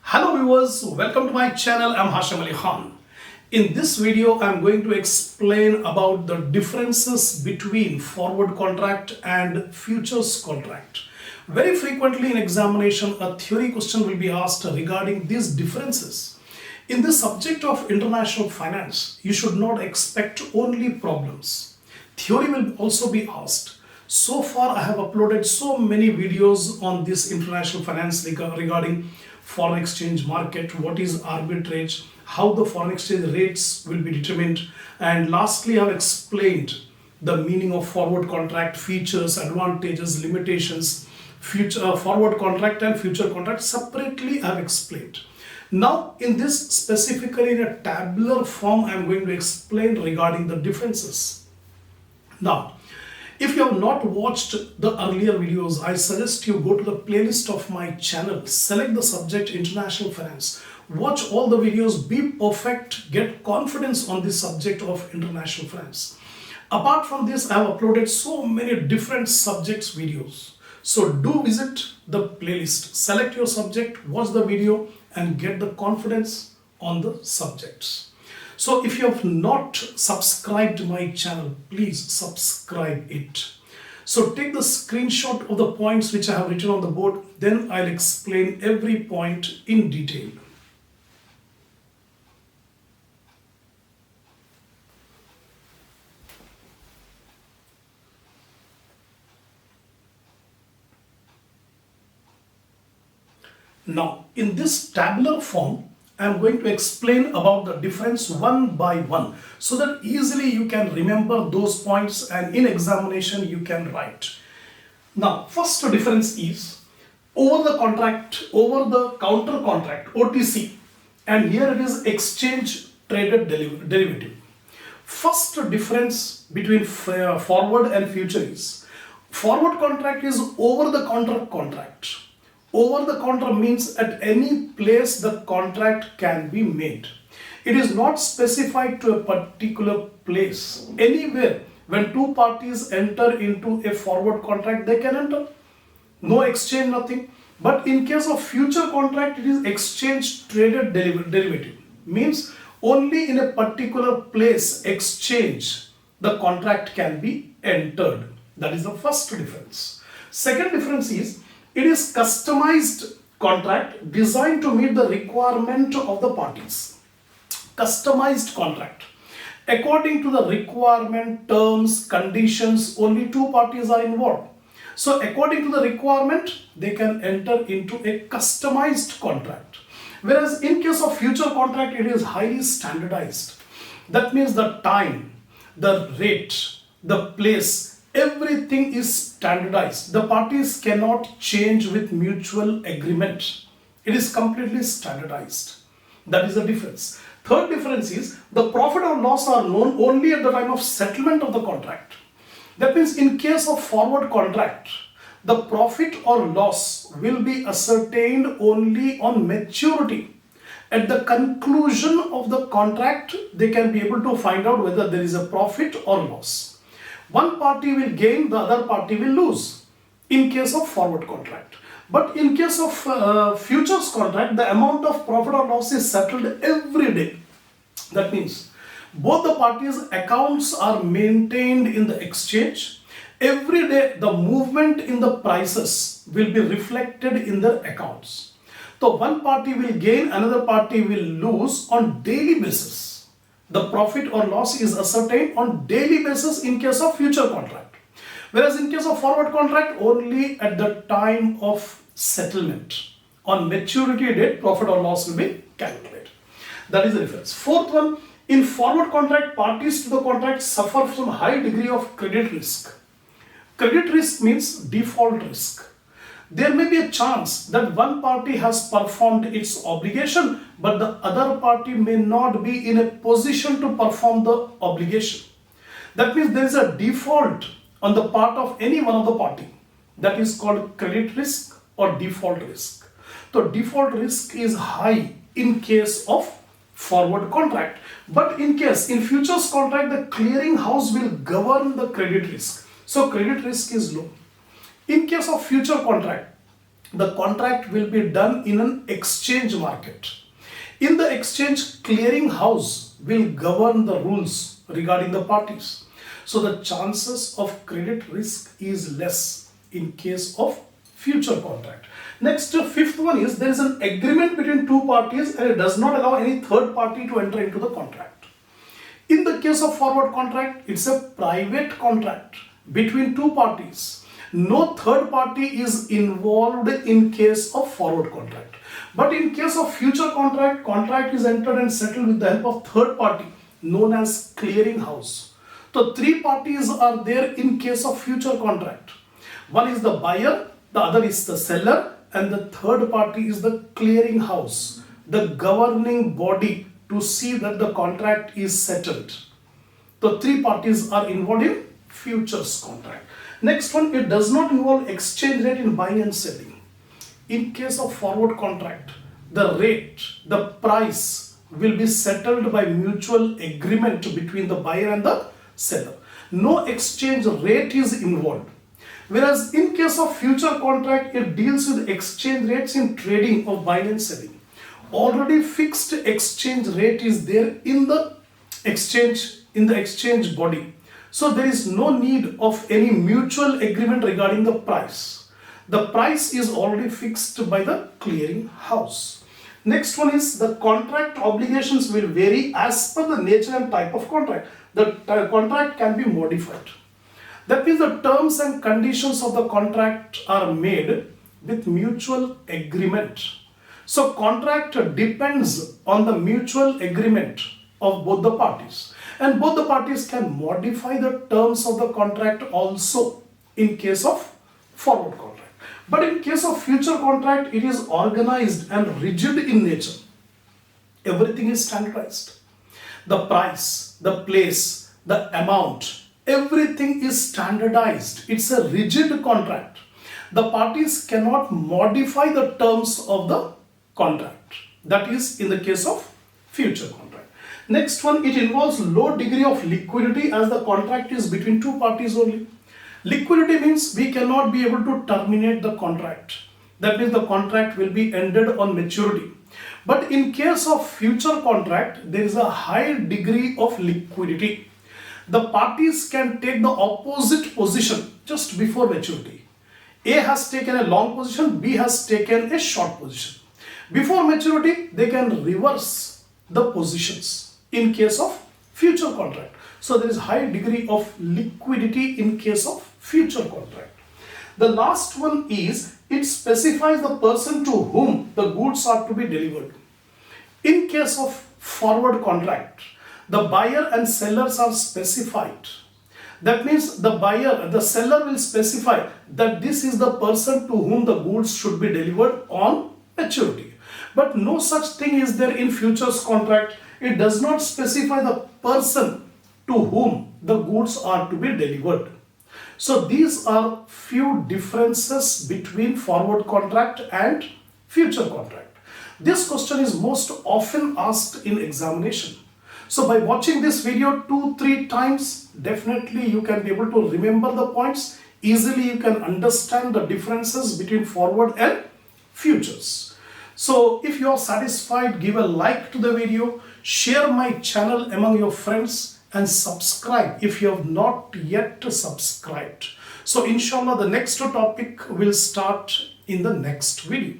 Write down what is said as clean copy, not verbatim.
Hello viewers, welcome to my channel. I'm Hasham Ali Khan. In this video, I'm going to explain about the differences between forward contract and futures contract. Very frequently in examination, a theory question will be asked regarding these differences. In the subject of international finance, you should not expect only problems. Theory will also be asked. So far, I have uploaded so many videos on this international finance regarding foreign exchange market, what is arbitrage, how the foreign exchange rates will be determined, and lastly I have explained the meaning of forward contract, features, advantages, limitations, forward contract and future contract separately I have explained. Now in this specifically in a tabular form I am going to explain regarding the differences. Now if you have not watched the earlier videos, I suggest you go to the playlist of my channel, select the subject International Finance, watch all the videos, be perfect, get confidence on the subject of International Finance. Apart from this, I have uploaded so many different subjects videos. So do visit the playlist, select your subject, watch the video and get the confidence on the subjects. So if you have not subscribed my channel, please subscribe it. So take the screenshot of the points which I have written on the board, then I'll explain every point in detail. Now in this tabular form, I am going to explain about the difference one by one so that easily you can remember those points and in examination you can write. Now first difference is over the counter contract OTC, and here it is exchange traded derivative. First difference between forward and future is forward contract is over the counter contract. Over the counter means at any place the contract can be made. It is not specified to a particular place. Anywhere when two parties enter into a forward contract, they can enter. No exchange, nothing. But in case of future contract, it is exchange traded derivative. Means only in a particular place exchange the contract can be entered. That is the first difference. Second difference is it is customized contract designed to meet the requirement of the parties. Customized contract. According to the requirement, terms, conditions, only two parties are involved. So according to the requirement, they can enter into a customized contract. Whereas in case of future contract, it is highly standardized. That means the time, the rate, the place, everything is standardized. The parties cannot change with mutual agreement. It is completely standardized. That is the difference. Third difference is the profit or loss are known only at the time of settlement of the contract. That means in case of forward contract, the profit or loss will be ascertained only on maturity. At the conclusion of the contract, they can be able to find out whether there is a profit or loss. One party will gain, the other party will lose in case of forward contract. But in case of futures contract, the amount of profit or loss is settled every day. That means both the parties' accounts are maintained in the exchange. Every day the movement in the prices will be reflected in their accounts. So one party will gain, another party will lose on daily basis. The profit or loss is ascertained on daily basis in case of future contract. Whereas in case of forward contract, only at the time of settlement. On maturity date, profit or loss will be calculated. That is the difference. Fourth one, in forward contract, parties to the contract suffer from high degree of credit risk. Credit risk means default risk. There may be a chance that one party has performed its obligation, but the other party may not be in a position to perform the obligation. That means there is a default on the part of any one of the party. That is called credit risk or default risk. So default risk is high in case of forward contract. But in futures contract, the clearing house will govern the credit risk. So credit risk is low. In case of future contract, the contract will be done in an exchange market. In the exchange, clearing house will govern the rules regarding the parties. So the chances of credit risk is less in case of future contract. Next, fifth one is there is an agreement between two parties and it does not allow any third party to enter into the contract. In the case of forward contract, it's a private contract between two parties. No third party is involved in case of forward contract. But in case of future contract, contract is entered and settled with the help of third party known as clearing house. So three parties are there in case of future contract. One is the buyer, the other is the seller, and the third party is the clearing house, the governing body to see that the contract is settled. The three parties are involved in futures contract. Next one, it does not involve exchange rate in buying and selling. In case of forward contract, the rate, the price will be settled by mutual agreement between the buyer and the seller. No exchange rate is involved. Whereas in case of future contract, it deals with exchange rates in trading of buying and selling. Already fixed exchange rate is there in the exchange body. So there is no need of any mutual agreement regarding the price. The price is already fixed by the clearing house. Next one is the contract obligations will vary as per the nature and type of contract. The contract can be modified. That means the terms and conditions of the contract are made with mutual agreement. So contract depends on the mutual agreement of both the parties. And both the parties can modify the terms of the contract also in case of forward contract. But in case of future contract, it is organized and rigid in nature. Everything is standardized. The price, the place, the amount, everything is standardized. It's a rigid contract. The parties cannot modify the terms of the contract. That is in the case of future contract. Next one, it involves low degree of liquidity as the contract is between two parties only. Liquidity means we cannot be able to terminate the contract. That means the contract will be ended on maturity. But in case of future contract, there is a high degree of liquidity. The parties can take the opposite position just before maturity. A has taken a long position, B has taken a short position. Before maturity, they can reverse the positions in case of future contract. So there is high degree of liquidity in case of future contract. The last one is it specifies the person to whom the goods are to be delivered. In case of forward contract, the buyer and sellers are specified. That means the seller will specify that this is the person to whom the goods should be delivered on maturity. But no such thing is there in futures contract. It does not specify the person to whom the goods are to be delivered. So these are few differences between forward contract and future contract. This question is most often asked in examination. So by watching this video 2-3 times, definitely you can be able to remember the points. Easily you can understand the differences between forward and futures. So if you are satisfied, give a like to the video, share my channel among your friends and subscribe if you have not yet subscribed. So inshallah the next topic will start in the next video.